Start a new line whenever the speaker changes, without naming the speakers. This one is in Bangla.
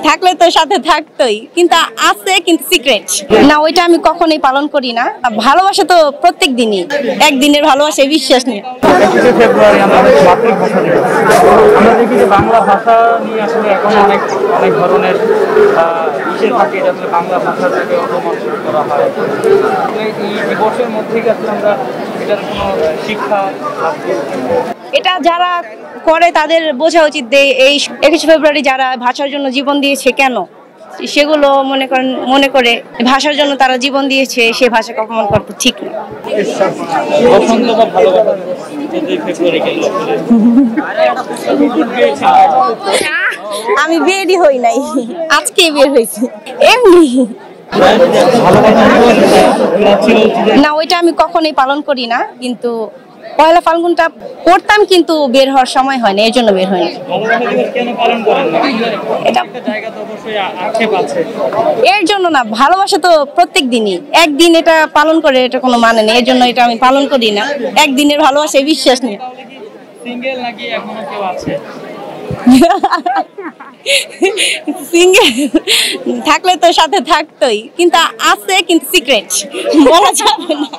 থাকলে তো সাথে থাকতোই, কিন্তু আছে কিন্তু সিক্রেট না, ওইটা আমি কখনোই পালন করি না। ভালোবাসা তো প্রত্যেক দিনই, একদিনের ভালোবাসা বিশ্বাস নেই।
21শে ফেব্রুয়ারি আমাদের মাতৃভাষা দিবস। আমরা দেখি যে বাংলা ভাষা নিয়ে আসলে এখন অনেক অনেক ধরনের ইসে থাকে, যাতে বাংলা ভাষাটাকে অপমান করা হয়। এই দিবসের মধ্যে আসলে আমরা এটার কোনো শিক্ষা লাভ করি।
এটা যারা করে তাদের বোঝা উচিত যে এই 21শে ফেব্রুয়ারি যারা ভাষার জন্য জীবন দিয়েছে, কেন সেগুলো মনে করে ভাষার জন্য তারা জীবন দিয়েছে, সে ভাষাকে অপমান করতে ঠিক না।
পছন্দ বা ভালোবাসা 14 ফেব্রুয়ারিকে
আমি বেরই হই নাই, আজকে বের হয়েছি এমনি না, ওইটা আমি কখনোই পালন করি না। কিন্তু পয়লা ফাল্গুনটা করতাম, কিন্তু বের হওয়ার সময় হয় না, এর জন্য বের হয়নি। এর জন্য না, ভালোবাসা তো প্রত্যেক দিনই, একদিন এটা পালন করে এটা কোনো মানে নেই, এর জন্য এটা আমি পালন করি না। একদিনের ভালোবাসায় বিশ্বাস নেই। সিঙ্গেল থাকলে তো সাথে থাকতোই, কিন্তু আছে কিন্তু সিক্রেট বলা যাবে না।